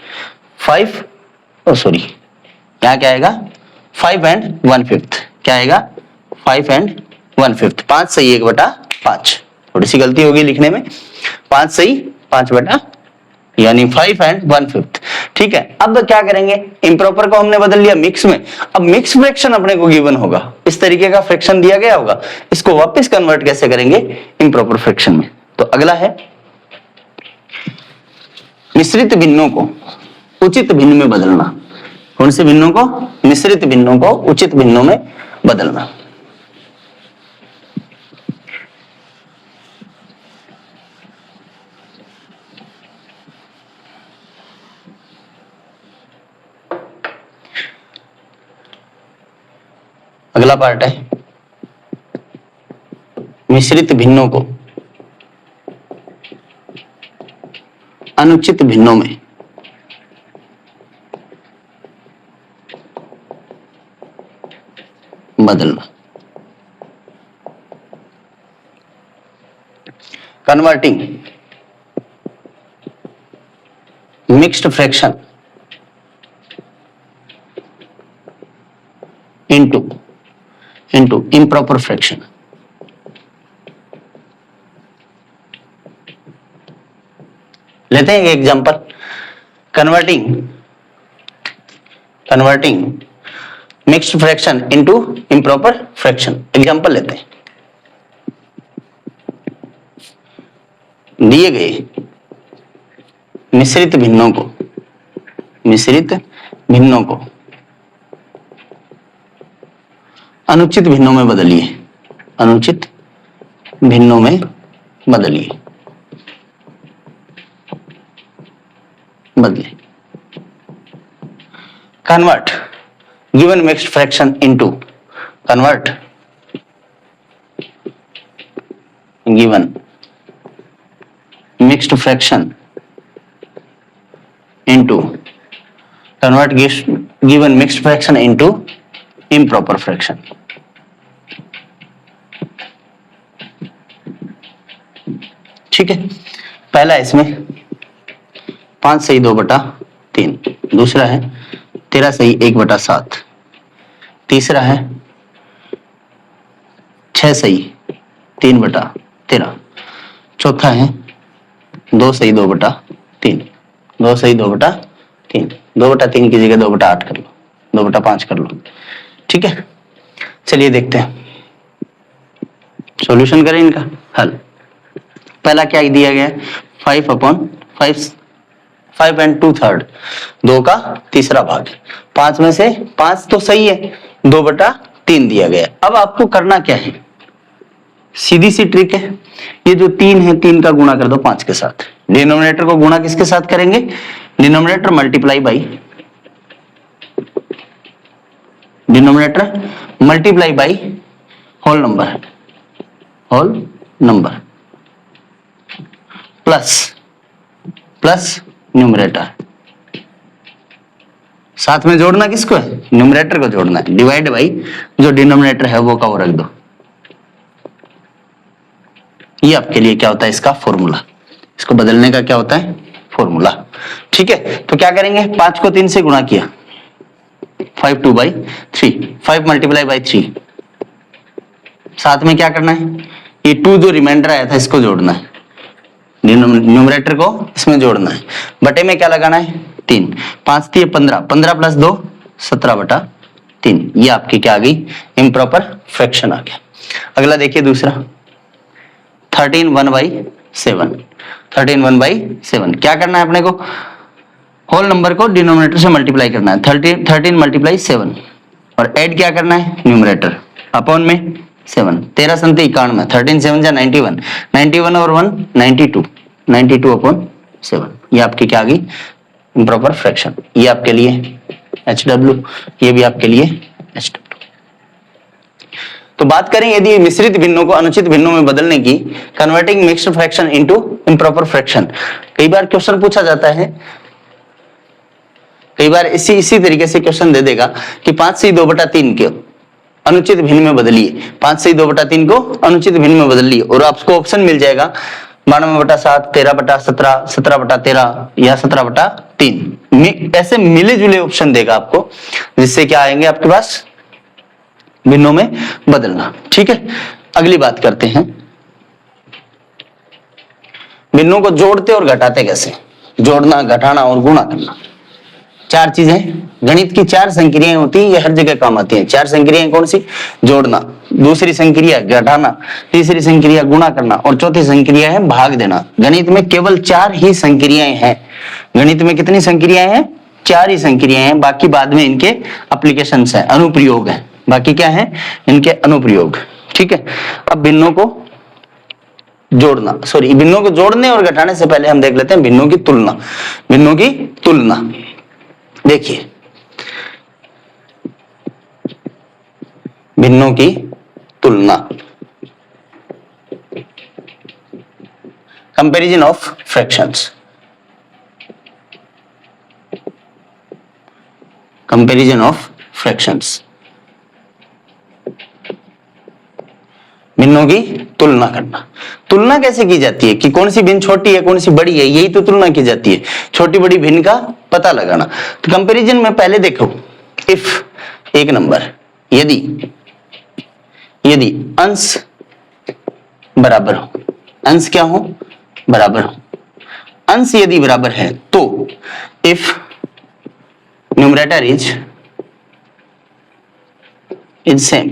5 क्या आएगा 5 and 1/5, क्या आएगा 5 and 1/5, 5 सही 1/5, थोड़ी सी गलती होगी लिखने में, 5 सही 5 यानी 5 and 1/5। ठीक है, अब क्या करेंगे, इम्प्रॉपर को हमने बदल लिया मिक्स में, अब मिक्स फ्रैक्शन अपने को गिवन होगा, इस तरीके का फ्रैक्शन दिया गया होगा, इसको वापस कन्वर्ट कैसे करेंगे इम्प्रॉपर फ्रैक्शन में। तो अगला है मिश्रित भिन्नों को उचित भिन्न में बदलना। कौन से भिन्नों को, मिश्रित भिन्नों को उचित भिन्नों में बदलना। अगला पार्ट है मिश्रित भिन्नों को अनुचित भिन्नों में बदलना। Converting mixed fraction into improper fraction। लेते हैं एक example, converting mixed fraction into improper fraction. Example लेते हैं, दिए गए मिश्रित भिन्नों को अनुचित भिन्नों में बदलिए, अनुचित भिन्नों में बदलिए, convert given mixed fraction into, convert given mixed fraction into, convert given mixed fraction into improper fraction. ठीक है, पहला इसमें 5 सही 2/3, दूसरा है 13 सही 1/7, तीसरा है 6 सही 3/13, चौथा है 2 सही 2/3, 2 सही 2/3, 2/3 की जगह 2/8 कर लो, 2/5 कर लो। ठीक है, चलिए देखते हैं, सॉल्यूशन करें इनका हल। पहला क्या दिया गया है, 5 and 2/3, 2 का तीसरा भाग, 5 में से 5 तो सही है, 2/3 दिया गया। अब आपको करना क्या है, सीधी सी ट्रिक है, ये जो 3 है 3 का गुणा कर दो 5 के साथ, डिनोमिनेटर को गुणा किसके साथ करेंगे, denominator multiply by denominator multiply by whole number plus numerator. साथ में जोड़ना किसको है? न्यूमरेटर को जोड़ना है। डिवाइड बाई जो डिनोमिनेटर है वो का वो रख दो। ये आपके लिए क्या होता है? इसका फॉर्मूला। इसको बदलने का क्या होता है? फॉर्मूला। ठीक है, तो क्या करेंगे? 5 को 3 से गुणा किया, 5 2 बाई 3, 5 मल्टीप्लाई बाई 3। साथ में क्या करना है? ये 2 जो रिमाइंडर आया था इसको जोड़ना है, न्यूमरेटर को इसमें जोड़ना है। बटे में क्या लगाना है? 3। 5 3 15, 15 प्लस 2 17/3। ये आपकी क्या आ गई? इम्प्रॉपर फ्रैक्शन आ गया। अगला देखिए दूसरा, 13 1/7। 13 1/7 क्या करना है अपने को? होल नंबर को डिनोमिनेटर से मल्टीप्लाई करना है। 13 मल्टीप्लाई 7 और ऐड क्या करना है? न्यूमरेटर अपॉन में 7। 13 7 91, 13 7 जा 91, 91 और 1 92, 92 अपॉन 7। ये आपकी क्या आ गई? Improper fraction. ये आपके लिए HW, ये भी आपके लिए HW। तो बात करें यदि मिश्रित भिन्नों को अनुचित भिन्नों में बदलने की, converting mixed fraction into improper fraction. कई बार क्वेश्चन पूछा जाता है, कई बार इसी तरीके से क्वेश्चन दे देगा कि 5 से 2/3 के अनुचित भिन्न में बदलिए, 5 से 2/3 को अनुचित भिन्न में बदलिए, और आपको ऑप्शन मिल जाएगा 92/7, 13/17, 17/13 या 17/3। ऐसे मिले जुले ऑप्शन देगा आपको, जिससे क्या आएंगे आपके पास? भिन्नों में बदलना। ठीक है, अगली बात करते हैं, भिन्नों को जोड़ते और घटाते कैसे? जोड़ना, घटाना और गुणा करना, 4 चीजें। गणित की 4 संक्रियाएं होती हैं, ये हर जगह काम आती हैं। 4 संक्रियाएं कौन सी? जोड़ना, दूसरी संक्रिया घटाना, तीसरी संक्रिया गुणा करना और चौथी संक्रिया है भाग देना। गणित में केवल 4 ही संक्रियाएं हैं। गणित में कितनी संक्रियाएं हैं? 4 ही संक्रियाएं हैं। बाकी बाद में इनके एप्लीकेशंस हैं, अनुप्रयोग है। बाकी क्या है? इनके अनुप्रयोग। ठीक है, अब भिन्नों को जोड़ना, सॉरी, भिन्नों को जोड़ने और घटाने से पहले हम देख लेते हैं भिन्नों की तुलना। भिन्नों की तुलना देखिए, भिन्नों की तुलना, comparison of fractions. Comparison of fractions, भिन्नों की तुलना करना। तुलना कैसे की जाती है? कि कौन सी भिन्न छोटी है, कौन सी बड़ी है, यही तो तुलना की जाती है, छोटी बड़ी भिन्न का पता लगाना। तो कंपैरिजन में पहले देखो, इफ एक नंबर, यदि अंश बराबर हो, अंश क्या हो? बराबर हो। अंश यदि बराबर है तो इफ न्यूमरेटर इज सेम,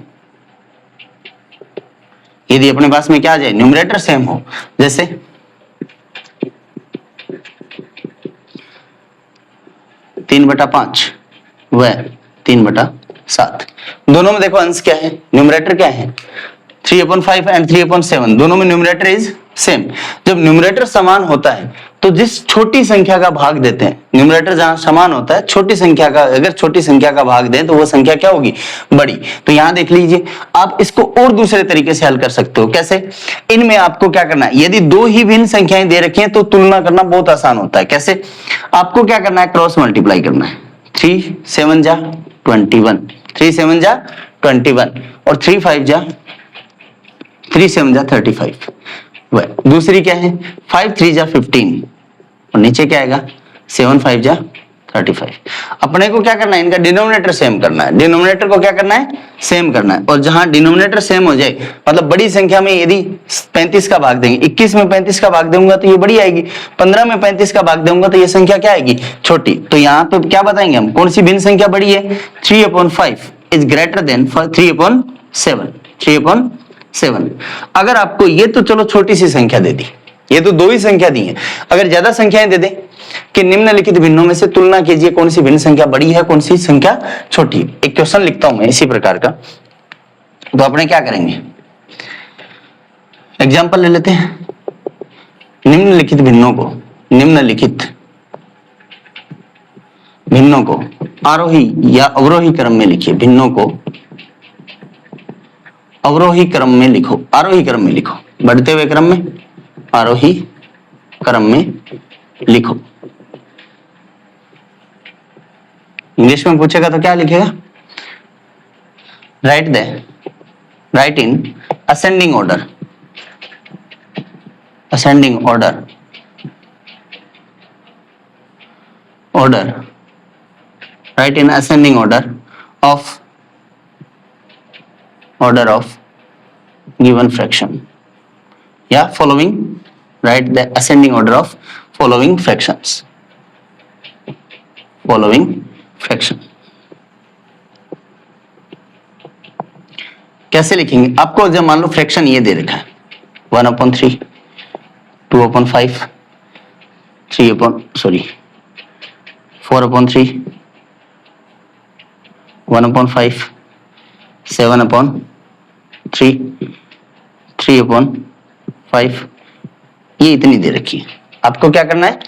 यदि अपने पास में क्या आ जाए? न्यूमरेटर सेम हो। जैसे 3/5 व 3/7, दोनों में देखो अंश क्या है? न्यूमरेटर क्या है? 3/5 एंड 3/7, दोनों में न्यूमरेटर इज सेम। जब न्यूमरेटर समान होता है तो जिस छोटी संख्या का भाग देते हैं, न्यूमरेटर जहां समान होता है, छोटी संख्या का, अगर छोटी संख्या का भाग दें तो वो संख्या क्या होगी? बड़ी। तो यहां देख लीजिए, आप इसको और दूसरे तरीके से हल कर सकते हो। कैसे? इनमें आपको क्या करना है? यदि 2 ही भिन्न संख्याएं दे रखी हैं तो तुलना करना बहुत आसान होता है। कैसे? आपको क्या करना है? क्रॉस मल्टीप्लाई करना है। 3 7 जा 21, 3 7 जा 21 और 3 5 जा 3 7 जा 35। वह दूसरी क्या है? 5 3 जा 15 और नीचे क्या आएगा? 7 5 जा 35। अपने को क्या करना है? इनका डिनोमिनेटर सेम करना है। डिनोमिनेटर को क्या करना है? सेम करना है। और जहां डिनोमिनेटर सेम हो जाए, मतलब बड़ी संख्या में यदि 35 का भाग देंगे, 21 में 35 का भाग दूंगा तो ये बड़ी आएगी, 15 में 35 का भाग दूंगा तो ये संख्या क्या आएगी? छोटी। तो यहाँ पे क्या बताएंगे हम? कौन सी भिन्न संख्या बड़ी है? 3/5 इज ग्रेटर देन 3/7। 3/7। अगर आपको ये तो चलो छोटी सी संख्या दे दी, ये तो 2 ही संख्या दी है, अगर ज्यादा संख्याएं दे दे कि निम्नलिखित भिन्नों में से तुलना कीजिए कौन सी भिन्न संख्या बड़ी है, कौन सी संख्या छोटी। एक क्वेश्चन लिखता हूं मैं इसी प्रकार का, तो अपने क्या करेंगे? एग्जाम्पल ले लेते हैं। निम्नलिखित भिन्नों को, निम्नलिखित भिन्नों को आरोही या अवरोही क्रम में लिखिए, भिन्नों को अवरोही क्रम में लिखो, आरोही क्रम में लिखो, बढ़ते हुए क्रम में, आरोही क्रम में लिखो। इंग्लिश में पूछेगा तो क्या लिखेगा? Write in ascending order, ascending order, write in ascending order of given fraction या following, write the ascending order of following fractions, following fraction. कैसे लिखेंगे? आपको जब मान लो फ्रैक्शन ये दे रखा है 1/3, 2/5, 4/3, 1/5, 7/3, 3/5, ये इतनी दे रखी है। आपको क्या करना है?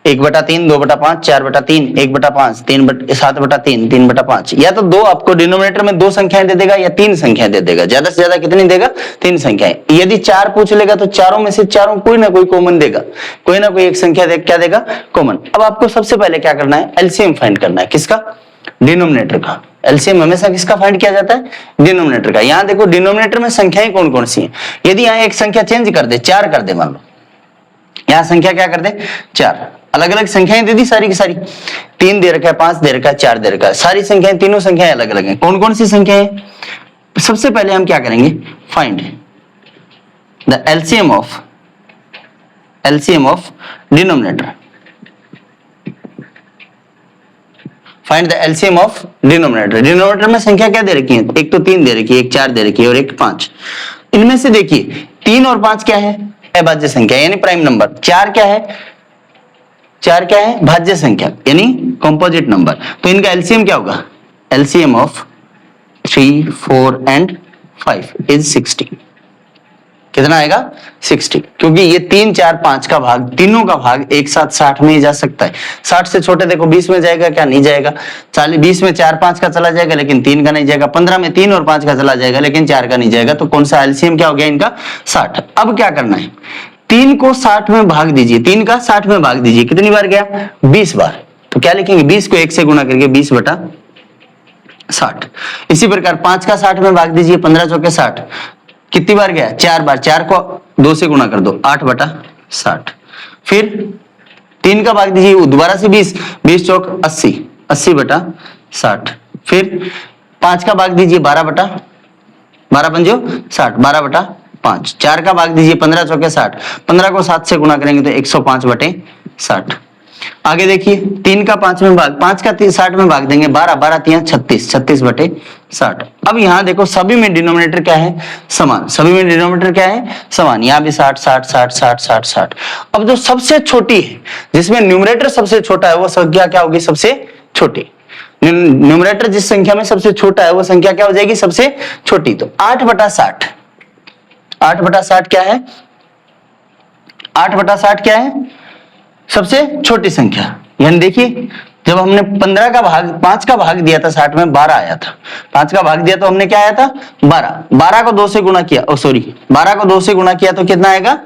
1/3, 2/5, 4/3, 1/5, 7/3, 3/5, या तो दो आपको डिनोमिनेटर में दो संख्याएं दे देगा या तीन संख्याएं दे देगा। ज्यादा से ज्यादा कितनी देगा? तीन संख्याएं। यदि चार पूछ लेगा तो चारों में से चारों कोई ना कोई कॉमन देगा, कोई ना कोई एक संख्या दे, क्या देगा? कॉमन। अब आपको सबसे पहले क्या करना है? एलसीएम फाइंड करना है। किसका? डिनोमिनेटर का। एलसीएम हमेशा किसका फाइंड किया जाता है? डिनोमिनेटर का। यहाँ देखो डिनोमिनेटर में संख्याएं कौन कौन सी हैं। यदि यहाँ एक संख्या चेंज कर दे, 4 कर दे, मान लो यहाँ संख्या क्या कर दे? 4। अलग अलग संख्याएं दे दी सारी की सारी, 3 दे रखा है, 5 दे रखा है, 4 दे रखा है, सारी संख्याएं, तीनों संख्याएं अलग अलग हैं। कौन कौन सी संख्याएं? सबसे पहले हम क्या करेंगे? Find the LCM of denominator, find the LCM of denominator. Denominator में संख्या क्या दे रखी है? एक तो 3 दे रखी है, एक 4 दे रखी है और एक 5। इनमें से देखिए 3 और 5 क्या है? अभाज्य संख्या यानी प्राइम नंबर। 4 क्या है? 4 क्या है? भाज्य संख्या यानी कंपोजिट नंबर। तो इनका एलसीएम क्या होगा? LCM of 3, 4 and 5 is 60। कितना आएगा? 60। क्योंकि ये 3, 4, 5 का भाग, तीनों का भाग एक साथ 60 में ही जा सकता है। 60 से छोटे देखो 20 में जाएगा क्या? नहीं जाएगा। 20 में 4, 5 का चला जाएगा लेकिन 3 का नहीं जाएगा। 15 में 3 और 5 का चला जाएगा लेकिन 4 का नहीं जाएगा। तो कौन सा एलसीएम क्या हो गया इनका? 60। अब क्या करना है? 3 को 60 में भाग दीजिए, 3 का 60 में भाग दीजिए। कितनी बार गया? 20 बार। तो क्या लिखेंगे? 20 को 1 से गुणा करके 20/60। इसी प्रकार 5 का 60 में भाग दीजिए, 15 चौके 60। कितनी बार गया? 4 बार। 4 को 2 से गुणा कर दो, 8/60। फिर 3 का भाग दीजिए दोबारा से 20, 20 चौक 80, 80/60। फिर 5 का भाग दीजिए 12 पंजो 60, 12/5। 4 का भाग दीजिए 15 चौके 60, 15 को 7 से गुणा करेंगे तो 105/60। आगे देखिए 3 का 5 में भाग, 5 का 60 में भाग देंगे 12, 12 3 36, 36/60। अब यहाँ देखो सभी में डिनोमिनेटर क्या है? समान। सभी में डिनोमिनेटर क्या है? समान। यहाँ भी 60, 60, 60, 60, 60, 60। अब जो सबसे छोटी है, जिसमें न्यूमरेटर सबसे छोटा है, वो संख्या क्या होगी? सबसे छोटी। न्यूमरेटर जिस संख्या में सबसे छोटा है वो संख्या क्या हो जाएगी? सबसे छोटी। तो 8/60, 8/60 क्या है? 8/60 क्या है? सबसे छोटी संख्या। यानी देखिए जब हमने 15 का भाग 5 का भाग दिया था 60 में, 12 आया था। 5 का भाग दिया तो हमने क्या आया था? 12। 12 को 2 से गुणा किया, 12 को 2 से गुणा किया तो कितना आएगा?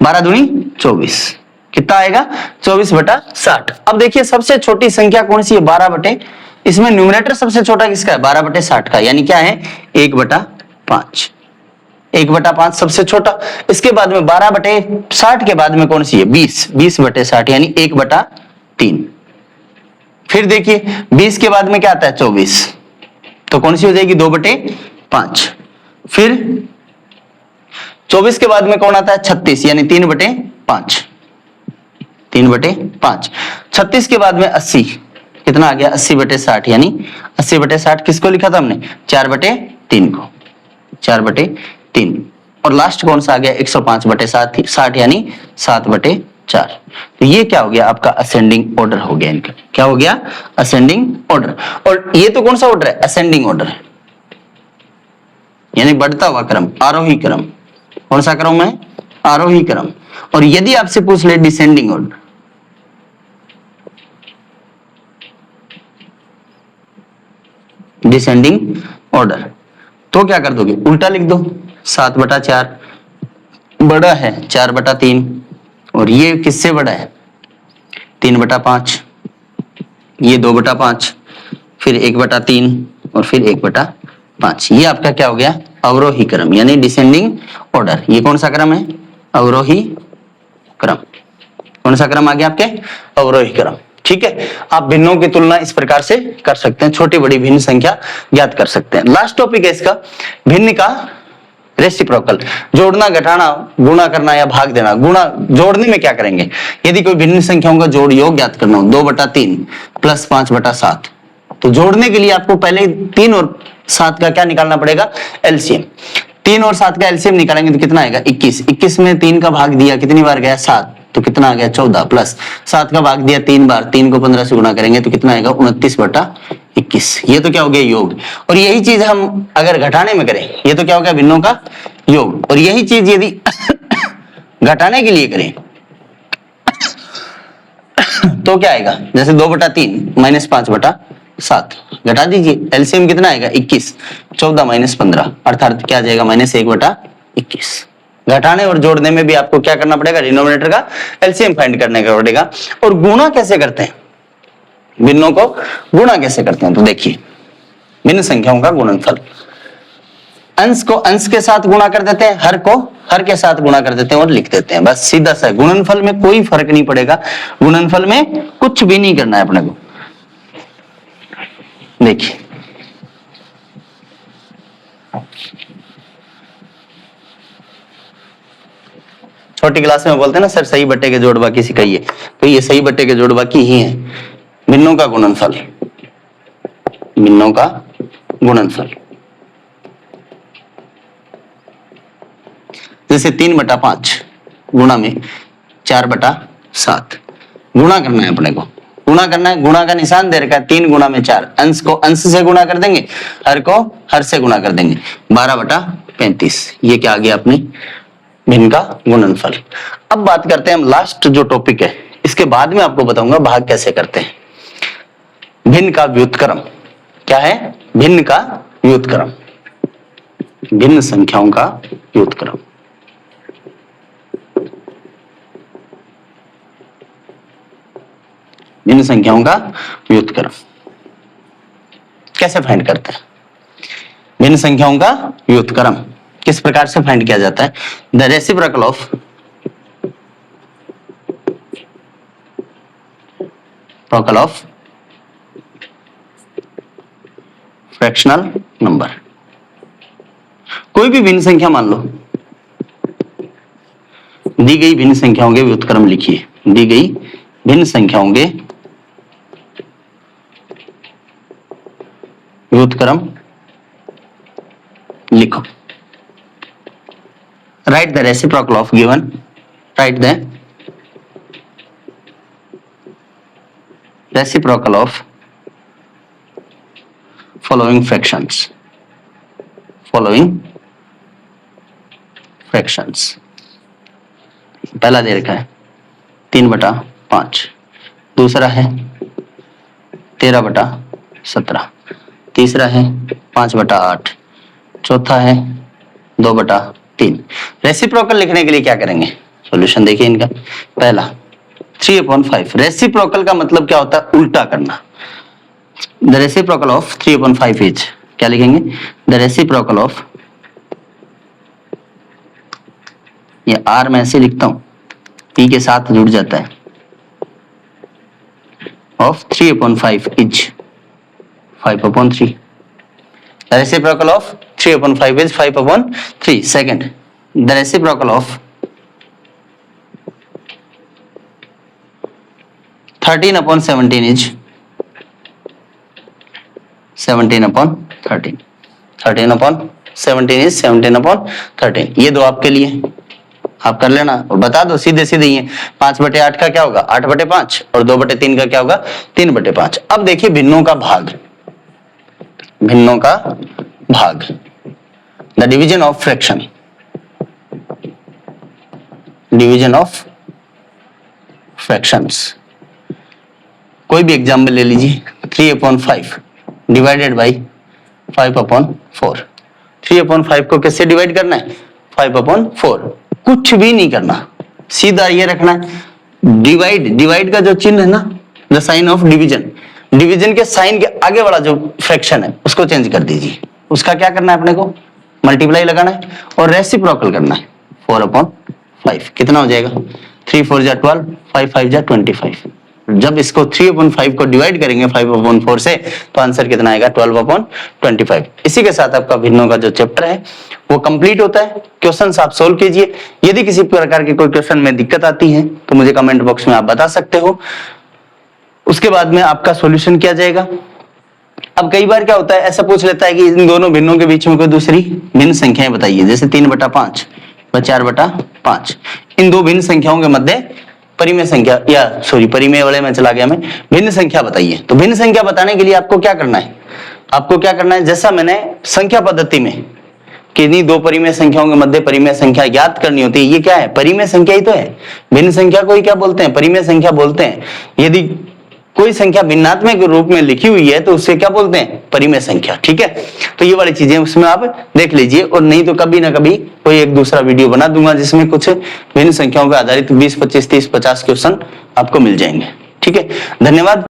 12 दूनी 24। कितना आएगा? 24/60। अब देखिए सबसे छोटी संख्या कौन सी है? 12 इसमें न्यूमरेटर सबसे छोटा किसका है? 12/60 का। यानी क्या है? 1/5। 1/5 सबसे छोटा। इसके बाद में 12/60 के बाद में कौन सी है? 20, 20/60 यानी 1/3। फिर देखिए 20 के बाद में क्या आता है? 24। तो कौन सी हो जाएगी? 2/5। फिर 24 के बाद में कौन आता है? 36 यानी 3/5, 3/5। 36 के बाद में 80, कितना आ गया? 80/60 यानी 80/60 किसको लिखा था हमने? 4/3 को, 4/3। और लास्ट कौन सा आ गया? 105/60 यानी 7/4। तो ये क्या हो गया? आपका असेंडिंग ऑर्डर हो गया इनका। क्या हो गया? Ascending order. और ये तो कौन सा ऑर्डर है? असेंडिंग ऑर्डर, यानी बढ़ता हुआ क्रम, आरोही क्रम। कौन सा क्रम है? आरोही क्रम। और यदि आपसे पूछ ले डिसेंडिंग ऑर्डर, डिसेंडिंग ऑर्डर। तो क्या कर दोगे, उल्टा लिख दो, 7/4 बड़ा है 4/3, और ये किससे बड़ा है 3/5, ये 2/5, फिर 1/3 और फिर 1/5। ये आपका क्या हो गया, अवरोही क्रम यानी डिसेंडिंग ऑर्डर। ये कौन सा क्रम है, अवरोही क्रम। कौन सा क्रम आ गया आपके, अवरोही क्रम। ठीक है, आप भिन्नों की तुलना इस प्रकार से कर सकते हैं, छोटी बड़ी भिन्न संख्या ज्ञात कर सकते हैं। लास्ट टॉपिक है इसका, भिन्न का रेसिप्रोकल, जोड़ना, घटाना, गुणा करना या भाग देना। गुणा, जोड़ने में क्या करेंगे, यदि कोई भिन्न संख्याओं का जोड़ योग ज्ञात करना हो, 2/3 प्लस 5/7, तो जोड़ने के लिए आपको पहले 3 और 7 का क्या निकालना पड़ेगा, एलसीएम। 3 और 7 का एलसीएम निकालेंगे तो कितना आएगा, 21। 21 में 3 का भाग दिया कितनी बार गया, 7, तो कितना आ गया 14, प्लस 7 का भाग दिया 3 बार, 3 को 15 से गुणा करेंगे तो कितना आएगा, 29/21। ये तो क्या हो गया, योग। और यही चीज हम अगर घटाने में करें, ये तो क्या हो गया, भिन्नों का योग। और यही चीज यदि घटाने के लिए करें तो क्या आएगा, जैसे 2/3 माइनस 5/7, घटा दीजिए, एलसीएम कितना आएगा, 21, 14 माइनस 15, अर्थात क्या आ जाएगा, -1/21। घटाने और जोड़ने में भी आपको क्या करना पड़ेगा, डिनोमिनेटर का एलसीएम फाइंड करने का पड़ेगा। और गुणा कैसे करते हैं, भिन्नों को गुणा कैसे करते हैं, तो देखिए, भिन्न संख्याओं का गुणनफल, अंश को अंश के साथ गुणा कर देते हैं, हर को हर के साथ गुणा कर देते हैं और लिख देते हैं, बस सीधा सा। गुणनफल में कोई फर्क नहीं पड़ेगा, गुणनफल में कुछ भी नहीं करना है अपने को। देखिए, छोटी क्लास में बोलते हैं ना सर, सही बट्टे के जोड़ बाकी सिखाइए, तो ये सही बट्टे के जोड़ बाकी ही है। भिन्नों का गुणनफल, भिन्नों का गुणनफल, जैसे 3/5 गुणा में 4/7, गुणा करना है अपने को, गुणा करना है, गुणा का निशान दे रखा है, 3 गुणा में 4, अंश को अंश से गुणा कर देंगे, हर को हर से गुणा कर देंगे, 12/35। ये क्या आ गया अपने भिन्न का गुणनफल। अब बात करते हैं हम लास्ट जो टॉपिक है, इसके बाद में आपको बताऊंगा भाग कैसे करते हैं। भिन्न का व्युत्क्रम क्या है, भिन्न का व्युत्क्रम, भिन्न संख्याओं का व्युत्क्रम। भिन्न संख्याओं का व्युत्क्रम कैसे फाइंड करते हैं, भिन्न संख्याओं का व्युत्क्रम किस प्रकार से फाइंड किया जाता है, the reciprocal of fractional number. कोई भी भिन्न संख्या मान लो, दी गई भिन्न संख्याओं के व्युत्क्रम लिखिए, दी गई भिन्न संख्याओं के व्युत्क्रम लिखो। Right the reciprocal of given, right the reciprocal of following fractions, following fractions। पहला दे रखा है 3/5, दूसरा है 13/17, तीसरा है 5/8, चौथा है 2/3। रेसिप्रोकल लिखने के लिए क्या करेंगे, सॉल्यूशन देखिए इनका। पहला 3/5, रेसिप्रोकल का मतलब क्या होता है, उल्टा करना। The reciprocal of 3/5 is, क्या लिखेंगे, the reciprocal of, ये R मैं ऐसे लिखता हूं, P के साथ जुड़ जाता है, of 3/5 is 5/3। The reciprocal of 3/5 is 5/3। Second, the reciprocal of 13/17 is 17/13। 13/17 is 17/13। ये दो आपके लिए, आप कर लेना और बता दो सीधे सीधे। ये 5/8 का क्या होगा, 8/5, और 2/3 का क्या होगा, 3/5। अब देखिए भिन्नों का भाग, भिन्नों का भाग, the division of fraction, division of fractions. कोई भी एग्जाम्पल ले लीजिए, 3/5 डिवाइडेड बाई 5/4। 3/5 को किससे डिवाइड करना है? 5/4। कुछ भी नहीं करना, सीधा ये रखना है। डिवाइड का जो चिन्ह है ना, the sign of division, division के साइन के आगे वाला जो फ्रैक्शन है उसको चेंज कर दीजिए। उसका क्या करना है अपने को? मल्टीप्लाई लगाना है और रेसिप्रोकल करना है। 4/5 कितना हो जाएगा? 3 4 जा 12, 5 5 जा 25। जब इसको 3/5 को डिवाइड करेंगे 5/4 से तो आंसर कितना आएगा? 12/25। इसी के साथ आपका भिन्नों का जो चैप्टर है वो कंप्लीट होता है। क्वेश्चंस आप सोल्व कीजिए। यदि किसी प्रकार के कोई क्वेश्चन में दिक्कत आती है तो मुझे कमेंट बॉक्स में आप बता सकते हो, उसके बाद में आपका सॉल्यूशन किया जाएगा। अब कई बार क्या होता है, ऐसा पूछ लेता है कि इन दोनों भिन्नों के बीच में कोई दूसरी भिन्न संख्याएं बताइए, जैसे 3/5 व 4/5। इन दो भिन्न संख्याओं के मध्य परिमेय संख्या, या सॉरी परिमेय वाले में चला गया मैं, भिन्न संख्या बताइए। तो भिन्न संख्या बताने के लिए आपको क्या करना है? आपको क्या करना है, जैसा मैंने संख्या पद्धति में किन्हीं दो परिमेय संख्याओं के मध्य परिमेय संख्या ज्ञात करनी होती है, ये क्या है? परिमेय संख्या ही तो है। भिन्न संख्या को ही क्या बोलते हैं? परिमेय संख्या बोलते हैं। यदि कोई संख्या भिन्नात्मक रूप में लिखी हुई है तो उससे क्या बोलते हैं? परिमेय संख्या। ठीक है, तो ये वाली चीजें उसमें आप देख लीजिए, और नहीं तो कभी ना कभी कोई एक दूसरा वीडियो बना दूंगा जिसमें कुछ भिन्न संख्याओं पर आधारित 20 25 30 50 क्वेश्चन आपको मिल जाएंगे। ठीक है, धन्यवाद।